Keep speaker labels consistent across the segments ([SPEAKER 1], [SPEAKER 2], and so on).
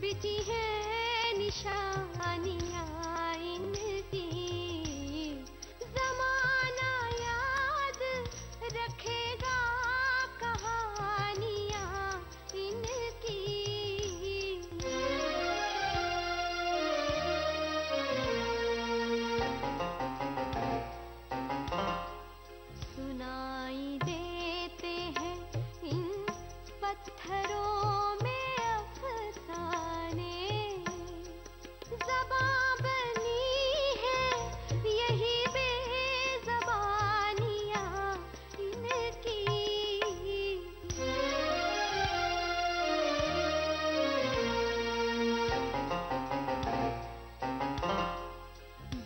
[SPEAKER 1] बिछी है निशानियां इनकी, ज़माना याद रखेगा कहानियां इनकी। सुनाई देते हैं इन पत्थरों में अफसाने, ज़बां बनी है यही बेज़बानियां इनकी।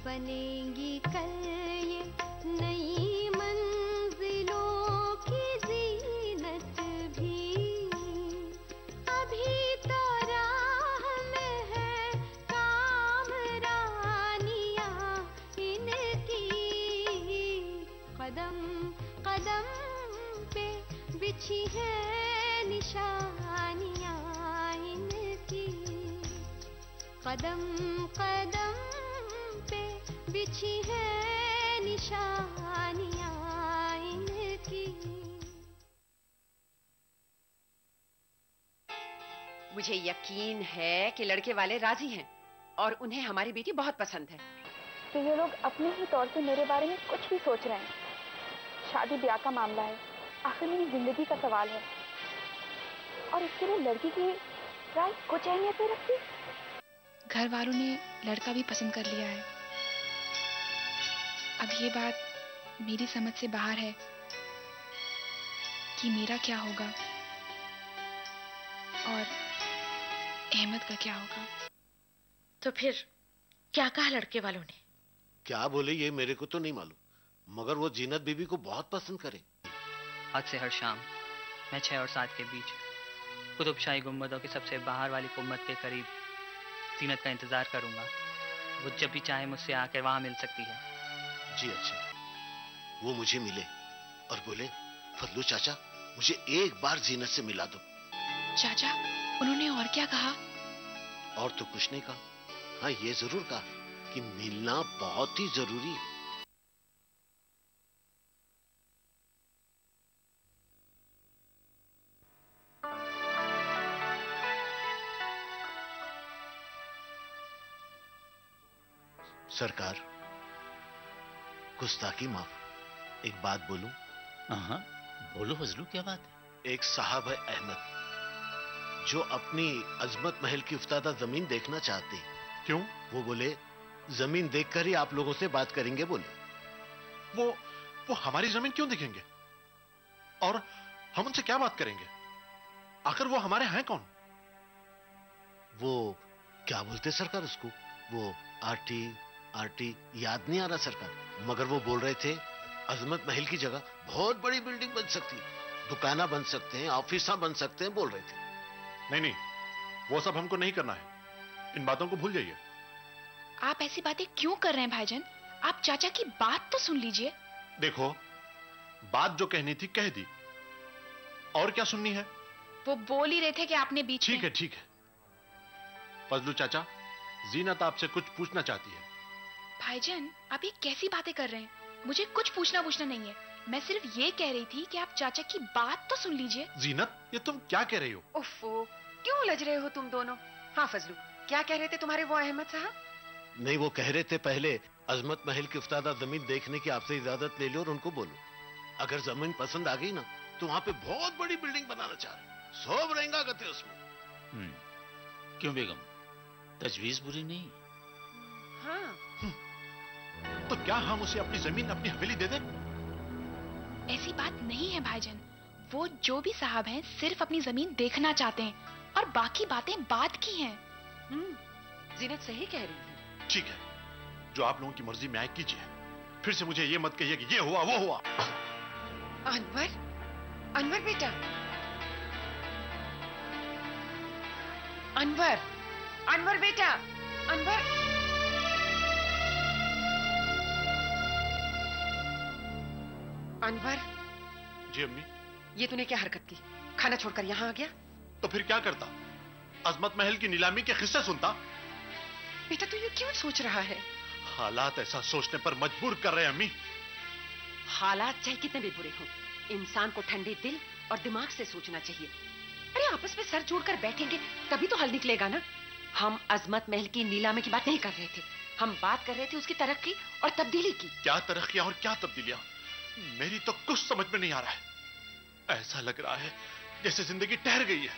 [SPEAKER 1] बनेंगी कल ये नई मंजिलों की ज़ीनत भी, अभी तो राह में है कामरानियां इनकी। कदम कदम पे बिछी है निशानियां इनकी, कदम कदम पे बिछी है निशानियां इनकी।
[SPEAKER 2] मुझे यकीन है कि लड़के वाले राजी हैं और उन्हें हमारी बेटी बहुत पसंद है।
[SPEAKER 3] कि ये लोग अपने ही तौर से मेरे बारे में कुछ भी सोच रहे हैं। शादी ब्याह का मामला है, आखिर मेरी जिंदगी का सवाल है, और इसके लिए लड़की की राय कुछ अहमियत नहीं रखती।
[SPEAKER 4] घर वालों ने लड़का भी पसंद कर लिया है। अब ये बात मेरी समझ से बाहर है कि मेरा क्या होगा और अहमद का क्या होगा।
[SPEAKER 5] तो फिर क्या कहा लड़के वालों ने?
[SPEAKER 6] क्या बोले ये मेरे को तो नहीं मालूम, मगर वो जीनत बीबी को बहुत पसंद करे।
[SPEAKER 7] आज से हर शाम मैं 6 और 7 के बीच कुतुबशाही गुंबदों के सबसे बाहर वाली गुंबद के करीब जीनत का इंतजार करूंगा। वो जब भी चाहे मुझसे आकर वहां मिल सकती है।
[SPEAKER 6] जी अच्छा। वो मुझे मिले और बोले, फजलू चाचा मुझे एक बार जीनत से मिला दो।
[SPEAKER 4] चाचा, उन्होंने और क्या कहा?
[SPEAKER 6] और तो कुछ नहीं कहा। हाँ ये जरूर कहा कि मिलना बहुत ही जरूरी है। सरकार, गुस्ताखी माफ। एक बात बोलूं?
[SPEAKER 8] हाँ बोलो फजलू, क्या बात है?
[SPEAKER 6] एक साहब है अहमद, जो अपनी अजमत महल की उफ्तादा जमीन देखना चाहते हैं।
[SPEAKER 9] क्यों?
[SPEAKER 6] वो बोले जमीन देखकर ही आप लोगों से बात करेंगे। बोले
[SPEAKER 9] वो हमारी जमीन क्यों देखेंगे और हम उनसे क्या बात करेंगे? आखिर वो हमारे हैं कौन?
[SPEAKER 6] वो क्या बोलते सरकार उसको, वो आरटी याद नहीं आ रहा सरकार, मगर वो बोल रहे थे अजमत महल की जगह बहुत बड़ी बिल्डिंग बन सकती है, दुकाना बन सकते हैं, ऑफिस बन सकते हैं, बोल रहे थे।
[SPEAKER 9] नहीं, वो सब हमको नहीं करना है। इन बातों को भूल जाइए।
[SPEAKER 4] आप ऐसी बातें क्यों कर रहे हैं भाईजान? आप चाचा की बात तो सुन लीजिए।
[SPEAKER 9] देखो, बात जो कहनी थी कह दी, और क्या सुननी है?
[SPEAKER 4] वो बोल ही रहे थे कि आपने बीच में।
[SPEAKER 9] ठीक है। फजलू चाचा, जीनत आपसे कुछ पूछना चाहती है।
[SPEAKER 4] भाईजान, आप ये कैसी बातें कर रहे हैं? मुझे कुछ पूछना नहीं है। मैं सिर्फ ये कह रही थी कि आप चाचा की बात तो सुन लीजिए।
[SPEAKER 9] जीनत, ये तुम क्या कह रही हो?
[SPEAKER 2] उफ़्फ़ो, क्यों उलझ रहे हो तुम दोनों? हाँ फजलू, क्या कह रहे थे तुम्हारे वो अहमद साहब?
[SPEAKER 6] नहीं, वो कह रहे थे पहले अजमत महल की उफ्तादा जमीन देखने की आपसे इजाजत ले लो और उनको बोलो अगर जमीन पसंद आ गई ना तो वहां पे बहुत बड़ी बिल्डिंग बनाना चाह रहे, सब रहेगा गते उसमें।
[SPEAKER 8] क्यों बेगम, तजवीज बुरी नहीं?
[SPEAKER 2] हाँ।
[SPEAKER 9] तो क्या हम उसे अपनी जमीन, अपनी हवेली दे दें?
[SPEAKER 4] ऐसी बात नहीं है भाईजान। वो जो भी साहब हैं सिर्फ अपनी जमीन देखना चाहते हैं और बाकी बातें बाद की हैं।
[SPEAKER 2] जीनत सही कह रही थी।
[SPEAKER 9] ठीक है, जो आप लोगों की मर्जी में आए कीजिए। फिर से मुझे ये मत कहिए कि ये हुआ वो हुआ।
[SPEAKER 2] अनवर बेटा, अनवर बेटा, अनवर।
[SPEAKER 9] जी अम्मी।
[SPEAKER 2] ये तूने क्या हरकत की? खाना छोड़कर यहाँ आ गया?
[SPEAKER 9] तो फिर क्या करता? अजमत महल की नीलामी के किस्से सुनता।
[SPEAKER 2] बेटा तू ये क्यों सोच रहा है?
[SPEAKER 9] हालात ऐसा सोचने पर मजबूर कर रहे हैं अम्मी।
[SPEAKER 2] हालात चाहे कितने भी बुरे हों, इंसान को ठंडे दिल और दिमाग से सोचना चाहिए। अरे आपस में सर जोड़कर बैठेंगे तभी तो हल निकलेगा ना। हम अजमत महल की नीलामी की बात नहीं कर रहे थे, हम बात कर रहे थे उसकी तरक्की और तब्दीली की।
[SPEAKER 9] क्या तरक्कियां और क्या तब्दीलियां, मेरी तो कुछ समझ में नहीं आ रहा है। ऐसा लग रहा है जैसे जिंदगी ठहर गई है,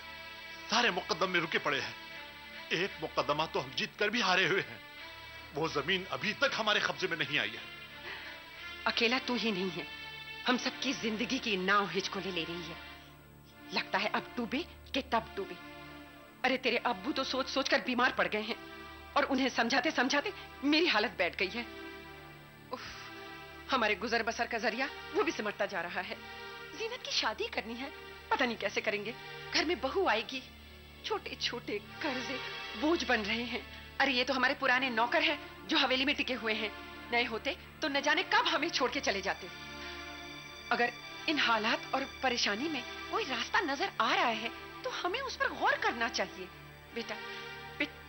[SPEAKER 9] सारे मुकद्दमे रुके पड़े हैं। एक मुकद्दमा तो हम जीत कर भी हारे हुए हैं, वो जमीन अभी तक हमारे कब्जे में नहीं आई है।
[SPEAKER 2] अकेला तू ही नहीं है, हम सबकी जिंदगी की नाव हिचकोले ले रही है। लगता है अब डूबे कि तब डूबे। अरे तेरे अब्बू तो सोच सोच कर बीमार पड़ गए हैं और उन्हें समझाते समझाते मेरी हालत बैठ गई है। उफ, हमारे गुजर बसर का जरिया वो भी सिमटता जा रहा है। जीनत की शादी करनी है, पता नहीं कैसे करेंगे। घर में बहू आएगी, छोटे छोटे कर्जे बोझ बन रहे हैं। अरे ये तो हमारे पुराने नौकर हैं जो हवेली में टिके हुए हैं, नए होते तो न जाने कब हमें छोड़ के चले जाते। अगर इन हालात और परेशानी में कोई रास्ता नजर आ रहा है तो हमें उस पर गौर करना चाहिए। बेटा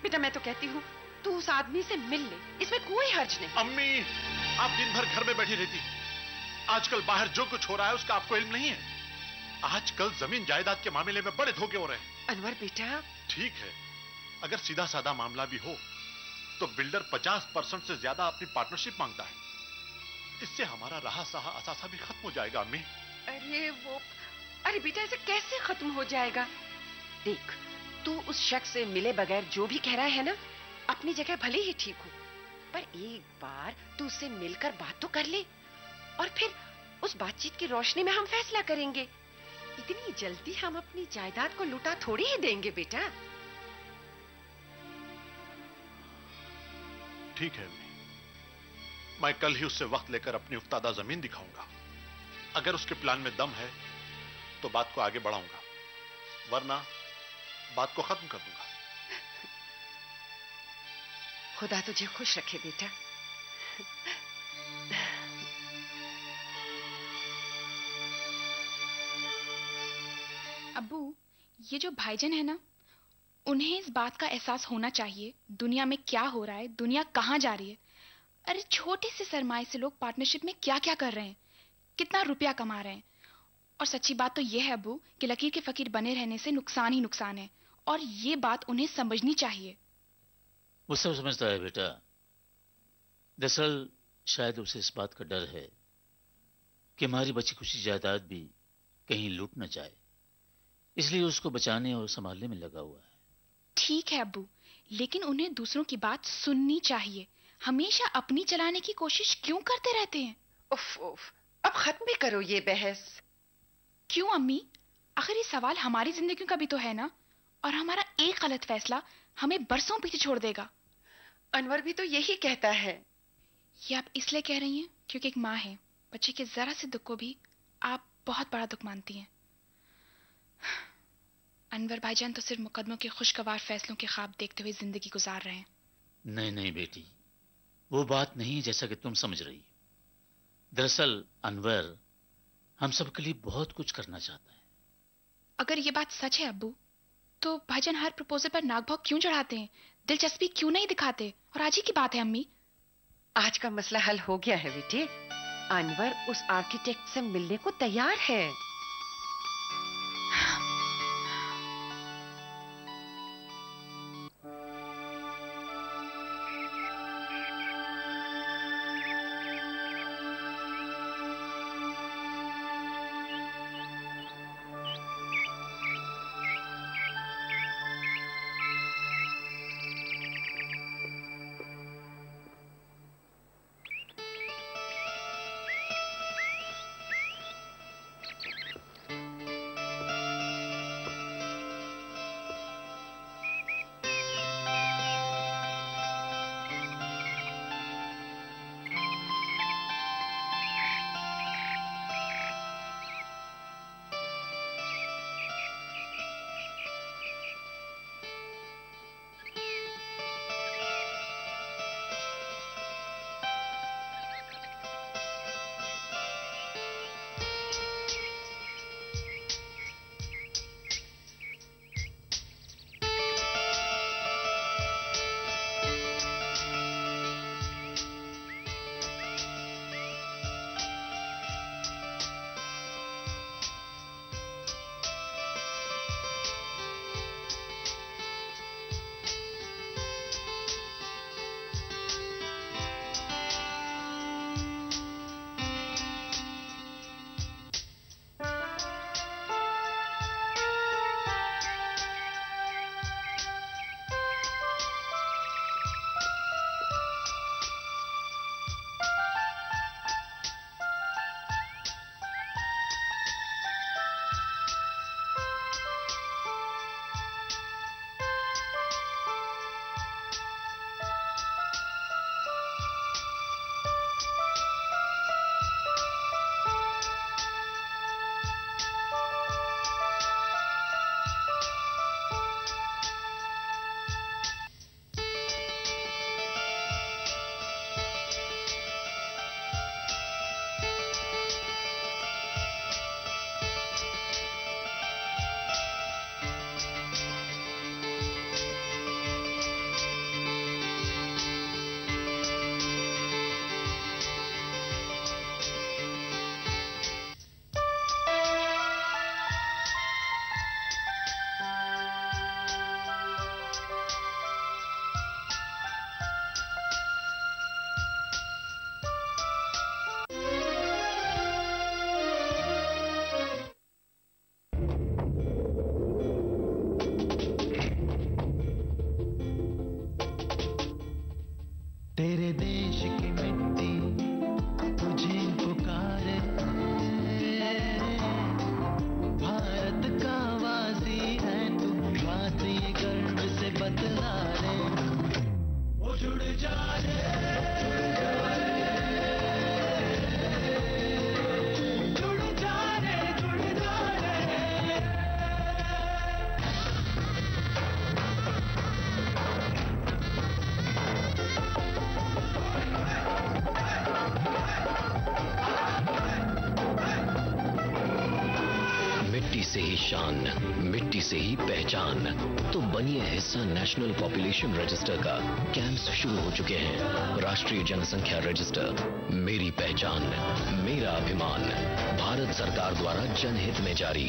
[SPEAKER 2] बेटा मैं तो कहती हूँ तू उस आदमी से मिल ले, इसमें कोई हर्ज नहीं।
[SPEAKER 9] अम्मी, आप दिन भर घर में बैठी रहती, आजकल बाहर जो कुछ हो रहा है उसका आपको इल्म नहीं है। आजकल जमीन जायदाद के मामले में बड़े धोखे हो रहे हैं।
[SPEAKER 2] अनवर बेटा,
[SPEAKER 9] ठीक है, अगर सीधा साधा मामला भी हो तो बिल्डर 50% से ज्यादा अपनी पार्टनरशिप मांगता है। इससे हमारा रहा सहा असासा भी खत्म हो जाएगा अम्मी।
[SPEAKER 2] अरे बेटा ऐसे कैसे खत्म हो जाएगा? देख, तू उस शख्स से मिले बगैर जो भी कह रहा है ना, अपनी जगह भले ही ठीक हो, पर एक बार तू उससे मिलकर बात तो कर ले और फिर उस बातचीत की रोशनी में हम फैसला करेंगे। इतनी जल्दी हम अपनी जायदाद को लुटा थोड़ी ही देंगे बेटा।
[SPEAKER 9] ठीक है अम्मी, मैं कल ही उससे वक्त लेकर अपनी उफ्तादा जमीन दिखाऊंगा। अगर उसके प्लान में दम है तो बात को आगे बढ़ाऊंगा, वरना बात को खत्म कर दूंगा।
[SPEAKER 2] खुदा तुझे खुश रखे बेटा।
[SPEAKER 4] अब्बू, ये जो भाईजान है ना, उन्हें इस बात का एहसास होना चाहिए दुनिया में क्या हो रहा है, दुनिया कहां जा रही है। अरे छोटे से सरमाए से लोग पार्टनरशिप में क्या क्या कर रहे हैं, कितना रुपया कमा रहे हैं। और सच्ची बात तो यह है अब्बू कि लकीर के फकीर बने रहने से नुकसान ही नुकसान है, और ये बात उन्हें समझनी चाहिए।
[SPEAKER 8] वो सब समझता है बेटा, दरअसल शायद उसे इस बात का डर है कि हमारी बची खुशी जायदाद भी कहीं लूट न जाए, इसलिए उसको बचाने और संभालने में लगा हुआ है।
[SPEAKER 4] ठीक है अब्बू, लेकिन उन्हें दूसरों की बात सुननी चाहिए। हमेशा अपनी चलाने की कोशिश क्यों करते रहते हैं?
[SPEAKER 2] उफ उफ, अब खत्म भी करो ये बहस।
[SPEAKER 4] क्यों अम्मी? आखिर ये सवाल हमारी जिंदगियों का भी तो है ना, और हमारा एक गलत फैसला हमें बरसों पीछे छोड़ देगा।
[SPEAKER 2] अनवर भी तो यही कहता है।
[SPEAKER 4] ये आप इसलिए कह रही हैं क्योंकि एक माँ है, बच्चे के जरा से दुख को भी आप बहुत बड़ा दुख मानती हैं। अनवर भाईजान तो सिर्फ मुकदमों के खुशगवार फैसलों के ख्वाब देखते हुए जिंदगी गुजार रहे हैं।
[SPEAKER 8] नहीं नहीं बेटी, वो बात नहीं जैसा कि तुम समझ रही। दरअसल अनवर हम सब के लिए बहुत कुछ करना चाहता है।
[SPEAKER 4] अगर ये बात सच है अब्बू, तो भाईजान हर प्रपोजल पर नागभाव क्यों चढ़ाते हैं, दिलचस्पी क्यों नहीं दिखाते? और आज ही की बात है अम्मी,
[SPEAKER 2] आज का मसला हल हो गया है बेटे। अनवर उस आर्किटेक्ट से मिलने को तैयार है।
[SPEAKER 10] से ही शान, मिट्टी से ही पहचान। तो बनिए हिस्सा नेशनल पॉपुलेशन रजिस्टर का। कैंप्स शुरू हो चुके हैं। राष्ट्रीय जनसंख्या रजिस्टर, मेरी पहचान, मेरा अभिमान। भारत सरकार द्वारा जनहित में जारी।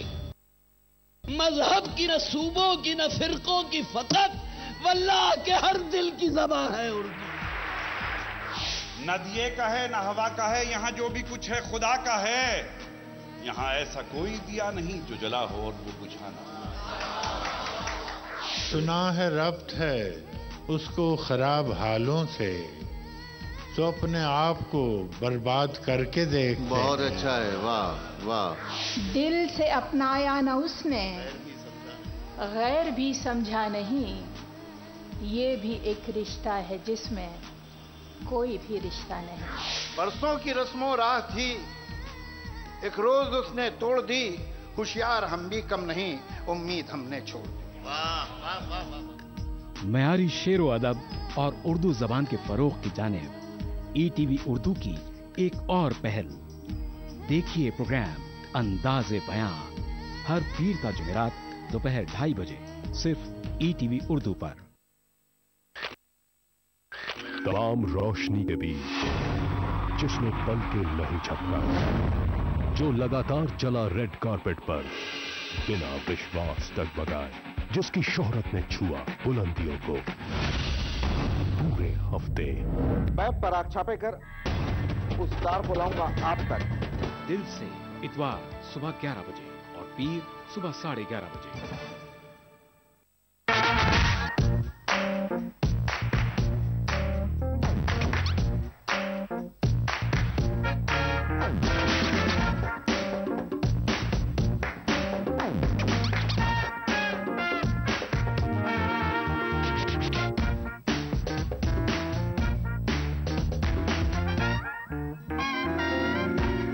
[SPEAKER 11] मजहब की न सूबों की न फिरकों की फकत वल्लाह के हर दिल की ज़बान है उर्दू।
[SPEAKER 12] न दिए का है न हवा का है, यहाँ जो भी कुछ है खुदा का है। यहाँ ऐसा कोई दिया नहीं जो जला हो और वो बुझाना।
[SPEAKER 13] सुना है रब्त है उसको खराब हालों से, तो अपने आप को बर्बाद करके देख।
[SPEAKER 6] बहुत अच्छा है, वाह वाह।
[SPEAKER 14] दिल से अपनाया न उसने, गैर भी समझा नहीं। ये भी एक रिश्ता है जिसमें कोई भी रिश्ता नहीं।
[SPEAKER 15] बरसों की रस्मों राह थी, एक रोज उसने तोड़ दी। होशियार हम भी कम नहीं, उम्मीद हमने छोड़ दी।
[SPEAKER 6] वाह वाह वाह वाह।
[SPEAKER 16] मयारी शेरो अदब और उर्दू जबान के फरोग की जानिब ETV उर्दू की एक और पहल। देखिए प्रोग्राम अंदाज़े बयां हर पीर का जुमेरात दोपहर 2:30 बजे सिर्फ ETV उर्दू पर।
[SPEAKER 17] तमाम रोशनी के बीच जिसने पल के नहीं झपका, जो लगातार चला रेड कारपेट पर बिना विश्वास डगमगाए, जिसकी शोहरत ने छुआ बुलंदियों को पूरे हफ्ते।
[SPEAKER 15] मैं पराग छापे कर उस तार को लाऊंगा आप तक।
[SPEAKER 16] दिल से इतवार सुबह 11 बजे और पीर सुबह 11:30 बजे।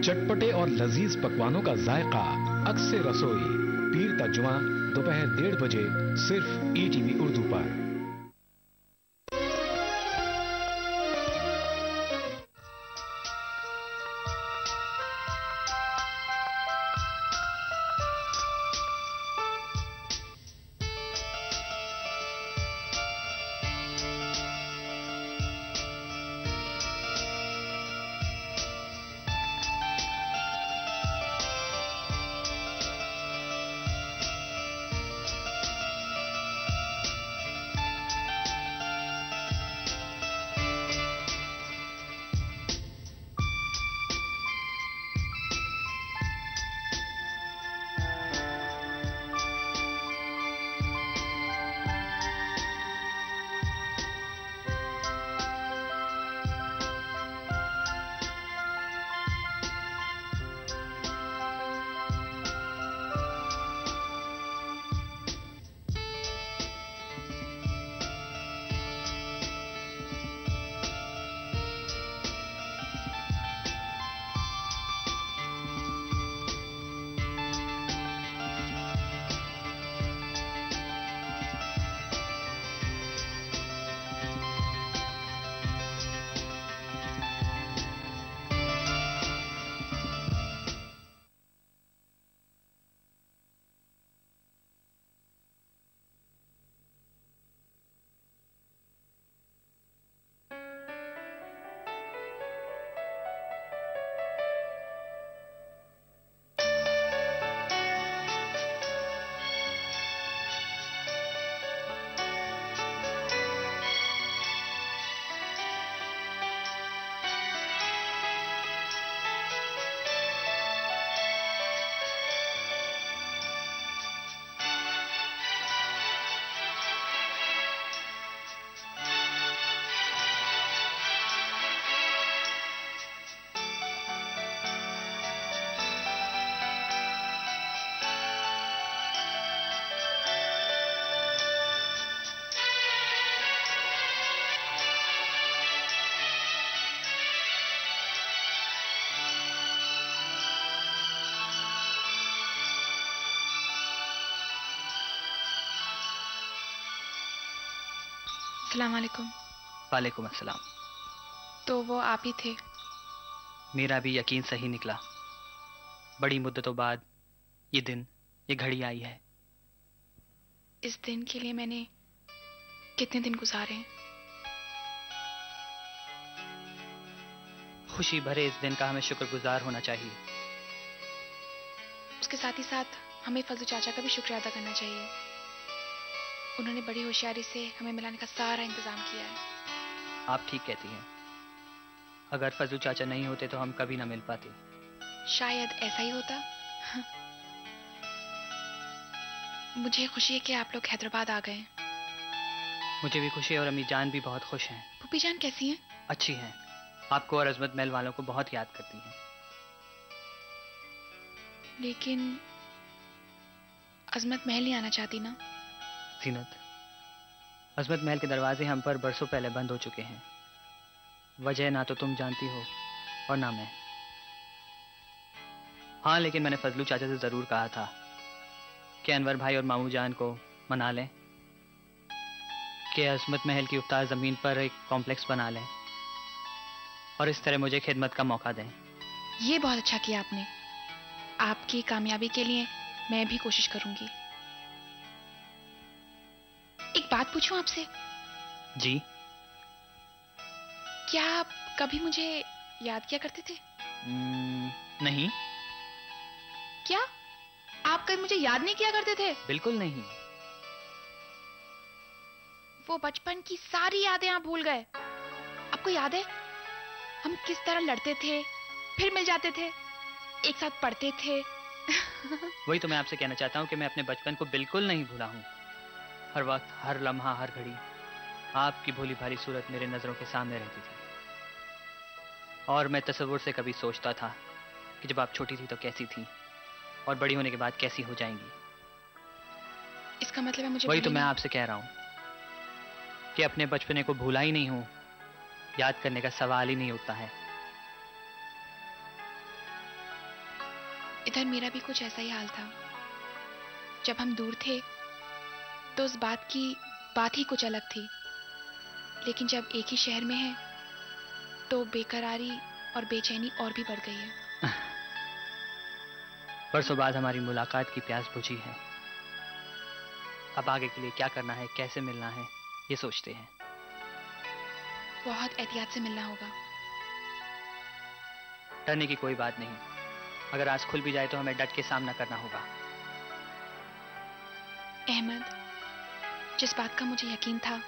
[SPEAKER 16] चटपटे और लजीज पकवानों का जायका अक्से रसोई, पीर का जुमा दोपहर 1:30 बजे सिर्फ ETV उर्दू पर।
[SPEAKER 4] अस्सलाम वालेकुम।
[SPEAKER 7] वालेकुम अस्सलाम।
[SPEAKER 4] तो वो आप ही थे?
[SPEAKER 7] मेरा भी यकीन सही निकला। बड़ी मुद्दतों बाद ये दिन ये घड़ी आई है।
[SPEAKER 4] इस दिन के लिए मैंने कितने दिन गुजारे हैं।
[SPEAKER 7] खुशी भरे इस दिन का हमें शुक्रगुजार होना चाहिए।
[SPEAKER 4] उसके साथ ही साथ हमें फजू चाचा का भी शुक्रिया अदा करना चाहिए। उन्होंने बड़ी होशियारी से हमें मिलाने का सारा इंतजाम किया है।
[SPEAKER 7] आप ठीक कहती हैं। अगर फजू चाचा नहीं होते तो हम कभी ना मिल पाते।
[SPEAKER 4] शायद ऐसा ही होता। मुझे खुशी है कि आप लोग हैदराबाद आ गए।
[SPEAKER 7] मुझे भी खुशी है और अम्मी जान भी बहुत खुश हैं।
[SPEAKER 4] पुप्पी जान कैसी हैं?
[SPEAKER 7] अच्छी हैं। आपको और अजमत महल वालों को बहुत याद करती हैं।
[SPEAKER 4] लेकिन अजमत महल नहीं आना चाहती ना?
[SPEAKER 7] जीनत, अजमत महल के दरवाजे हम पर बरसों पहले बंद हो चुके हैं। वजह ना तो तुम जानती हो और ना मैं। हाँ, लेकिन मैंने फजलू चाचा से जरूर कहा था कि अनवर भाई और मामू जान को मना लें कि अजमत महल की उफ्तार जमीन पर एक कॉम्प्लेक्स बना लें और इस तरह मुझे खिदमत का मौका दें।
[SPEAKER 4] ये बहुत अच्छा किया आपने। आपकी कामयाबी के लिए मैं भी कोशिश करूंगी। एक बात पूछूं आपसे?
[SPEAKER 7] जी।
[SPEAKER 4] क्या आप कभी मुझे याद किया करते थे?
[SPEAKER 7] नहीं।
[SPEAKER 4] क्या आप कभी मुझे याद नहीं किया करते थे?
[SPEAKER 7] बिल्कुल नहीं।
[SPEAKER 4] वो बचपन की सारी यादें आप भूल गए। आपको याद है हम किस तरह लड़ते थे, फिर मिल जाते थे, एक साथ पढ़ते थे।
[SPEAKER 7] वही तो मैं आपसे कहना चाहता हूँ कि मैं अपने बचपन को बिल्कुल नहीं भूला हूँ। हर वक्त, हर लम्हा, हर घड़ी आपकी भोली भाली सूरत मेरे नजरों के सामने रहती थी। और मैं तसव्वुर से कभी सोचता था कि जब आप छोटी थी तो कैसी थी और बड़ी होने के बाद कैसी हो जाएंगी।
[SPEAKER 4] इसका मतलब है मुझे
[SPEAKER 7] वही तो मैं आपसे कह रहा हूँ कि अपने बचपने को भूला ही नहीं हूँ। याद करने का सवाल ही नहीं उठता है।
[SPEAKER 4] इधर मेरा भी कुछ ऐसा ही हाल था। जब हम दूर थे तो उस बात की बात ही कुछ अलग थी, लेकिन जब एक ही शहर में है तो बेकरारी और बेचैनी और भी बढ़ गई है।
[SPEAKER 7] परसों बाद हमारी मुलाकात की प्यास बुझी है। अब आगे के लिए क्या करना है, कैसे मिलना है, ये सोचते हैं।
[SPEAKER 4] बहुत एहतियात से मिलना होगा।
[SPEAKER 7] डरने की कोई बात नहीं। अगर आज खुल भी जाए तो हमें डट के सामना करना होगा।
[SPEAKER 4] अहमद, जिस बात का मुझे यकीन था,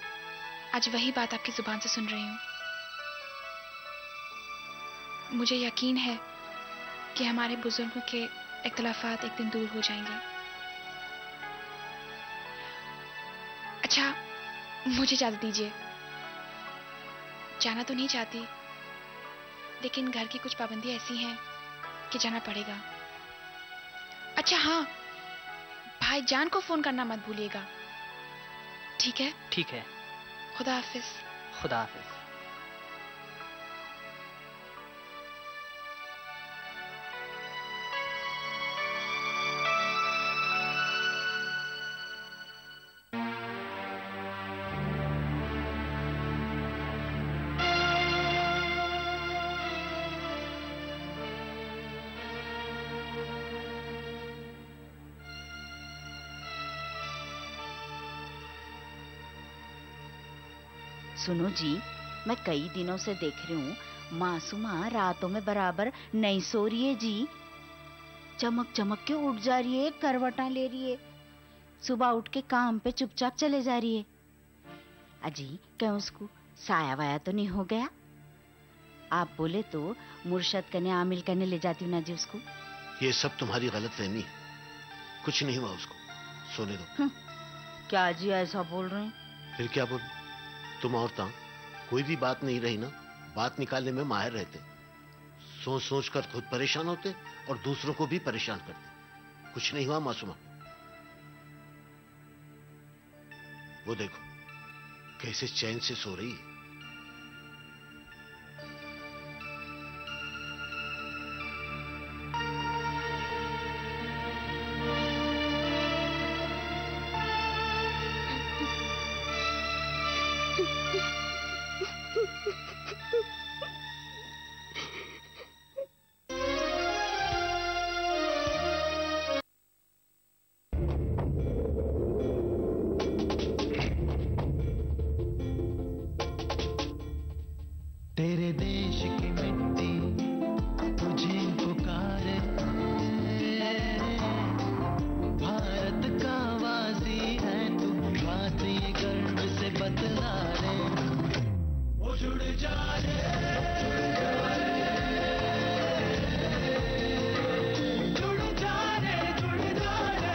[SPEAKER 4] आज वही बात आपकी जुबान से सुन रही हूँ। मुझे यकीन है कि हमारे बुजुर्गों के इख्तिलाफात एक दिन दूर हो जाएंगे। अच्छा, मुझे इजाजत दीजिए। जाना तो नहीं चाहती, लेकिन घर की कुछ पाबंदियां ऐसी हैं कि जाना पड़ेगा। अच्छा हाँ, भाईजान को फोन करना मत भूलिएगा। ठीक है?
[SPEAKER 7] ठीक है।
[SPEAKER 4] खुदा हाफिज।
[SPEAKER 7] खुदा हाफिज।
[SPEAKER 18] सुनो जी, मैं कई दिनों से देख रही हूँ मासूमा रातों में बराबर नहीं सो रही है जी। चमक चमक के उठ जा रही है, करवटा ले रही है, सुबह उठ के काम पे चुपचाप चले जा रही है। अजी, क्या उसको साया वाया तो नहीं हो गया? आप बोले तो मुर्शद कने आमिल करने ले जाती हूँ ना जी उसको।
[SPEAKER 6] ये सब तुम्हारी गलतफहमी है। कुछ नहीं हुआ उसको, सोने दो।
[SPEAKER 18] क्या जी ऐसा बोल रहे हैं?
[SPEAKER 6] फिर क्या बोल? तुम औरतां कोई भी बात नहीं रही ना, बात निकालने में माहिर रहते। सोच सोच कर खुद परेशान होते और दूसरों को भी परेशान करते। कुछ नहीं हुआ मासूमा। वो देखो कैसे चैन से सो रही है।
[SPEAKER 19] तेरे देश की मिट्टी तुझे पुकारे, भारत का वासी है तू, बात ये गर्व से बतला रे। ओ जुड़ जा रे, जुड़ जा रे, जुड़ जा रे।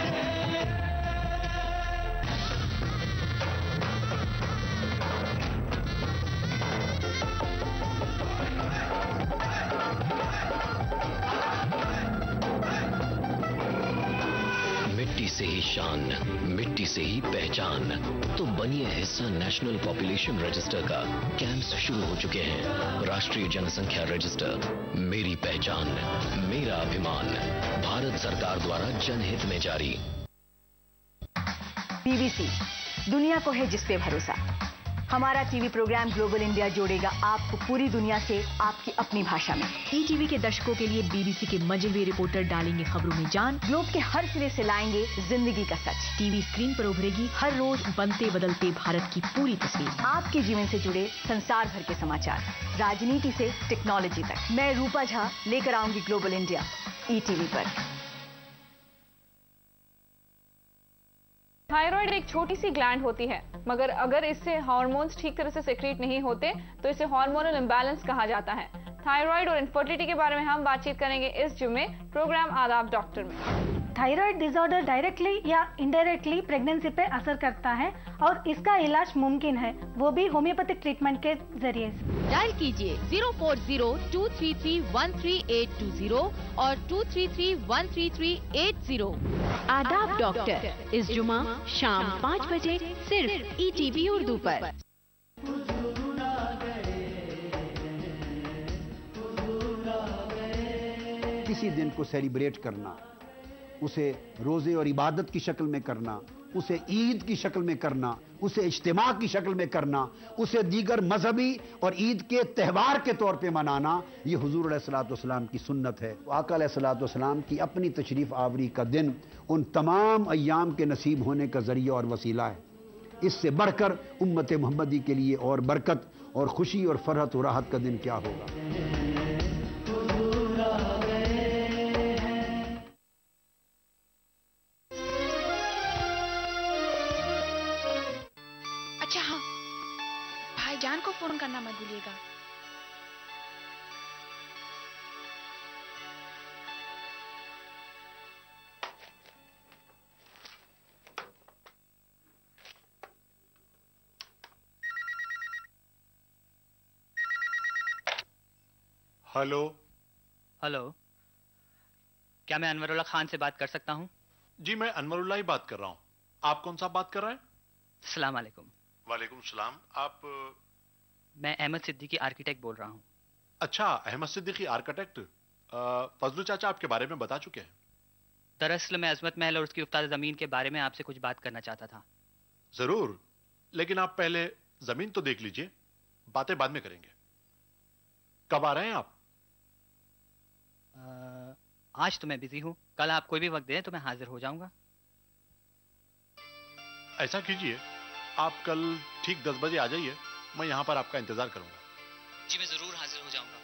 [SPEAKER 10] मिट्टी से ही शान, मिट्टी से ही पहचान, तो बनिए हिस्सा नेशनल पॉपुलेशन रजिस्टर का। कैंप्स शुरू हो चुके हैं। राष्ट्रीय जनसंख्या रजिस्टर, मेरी पहचान, मेरा अभिमान, भारत सरकार द्वारा जनहित में जारी।
[SPEAKER 20] बीबीसी, दुनिया को है जिस पे भरोसा। हमारा टीवी प्रोग्राम ग्लोबल इंडिया जोड़ेगा आपको पूरी दुनिया से आपकी अपनी भाषा में।
[SPEAKER 21] ईटीवी के दर्शकों के लिए बीबीसी के मजे हुए रिपोर्टर डालेंगे खबरों में जान।
[SPEAKER 20] ग्लोब के हर सिरे से लाएंगे जिंदगी का सच।
[SPEAKER 21] टीवी स्क्रीन पर उभरेगी हर रोज बनते बदलते भारत की पूरी तस्वीर।
[SPEAKER 20] आपके जीवन से जुड़े संसार भर के समाचार, राजनीति से टेक्नोलॉजी तक। मैं रूपा झा लेकर आऊंगी ग्लोबल इंडिया ईटीवी पर।
[SPEAKER 3] थायराइड एक छोटी सी ग्लैंड होती है, मगर अगर इससे हार्मोन्स ठीक तरह से सेक्रेट नहीं होते तो इसे हार्मोनल इम्बैलेंस कहा जाता है। थायराइड और इनफर्टिलिटी के बारे में हम बातचीत करेंगे इस जुम्मे प्रोग्राम आदाब डॉक्टर में।
[SPEAKER 22] थायराइड डिसऑर्डर डायरेक्टली या इनडायरेक्टली प्रेगनेंसी पे असर करता है और इसका इलाज मुमकिन है, वो भी होम्योपैथिक ट्रीटमेंट के जरिए से।
[SPEAKER 21] डायल कीजिए 040-233-13820 और 233-13380। आदाब डॉक्टर इस जुमा शाम 5 बजे सिर्फ ईटीवी उर्दू पर।
[SPEAKER 23] किसी दिन को सेलिब्रेट करना, उसे रोजे और इबादत की शक्ल में करना, उसे ईद की शक्ल में करना, उसे इज्तिमा की शक्ल में करना, उसे दीगर मजहबी और ईद के त्यौहार के तौर पे मनाना, ये हुजूर अलैहिस्सलाम की सुन्नत है। आका अलैहिस्सलाम की अपनी तशरीफ आवरी का दिन उन तमाम अय्याम के नसीब होने का जरिया और वसीला है। इससे बढ़कर उम्मत मोहम्मदी के लिए और बरकत और खुशी और फरहत और राहत का दिन क्या होगा।
[SPEAKER 4] अच्छा हाँ, भाईजान को फोन करना मत भूलिएगा।
[SPEAKER 9] हेलो।
[SPEAKER 7] हेलो, क्या मैं अनवरुल्लाह खान से बात कर सकता हूँ?
[SPEAKER 9] जी मैं अनवरुल्लाह ही बात कर रहा हूँ। आप कौन सा बात कर रहे हैं?
[SPEAKER 7] अस्सलाम वालेकुम।
[SPEAKER 9] वालेकुम सलाम। आप?
[SPEAKER 7] मैं अहमद सिद्दीकी आर्किटेक्ट बोल रहा हूँ।
[SPEAKER 9] अच्छा, अहमद सिद्दीकी आर्किटेक्ट। फजलू चाचा आपके बारे में बता चुके हैं।
[SPEAKER 7] दरअसल मैं अजमत महल और उसकी उफ्ताद जमीन के बारे में आपसे कुछ बात करना चाहता था।
[SPEAKER 9] जरूर, लेकिन आप पहले जमीन तो देख लीजिए, बातें बाद में करेंगे। कब आ रहे हैं आप?
[SPEAKER 7] आज तो मैं बिजी हूँ, कल आप कोई भी वक्त दें तो मैं हाजिर हो जाऊंगा।
[SPEAKER 9] ऐसा कीजिए, आप कल ठीक 10 बजे आ जाइए, मैं यहाँ पर आपका इंतजार करूंगा।
[SPEAKER 7] जी मैं जरूर हाजिर हो जाऊंगा।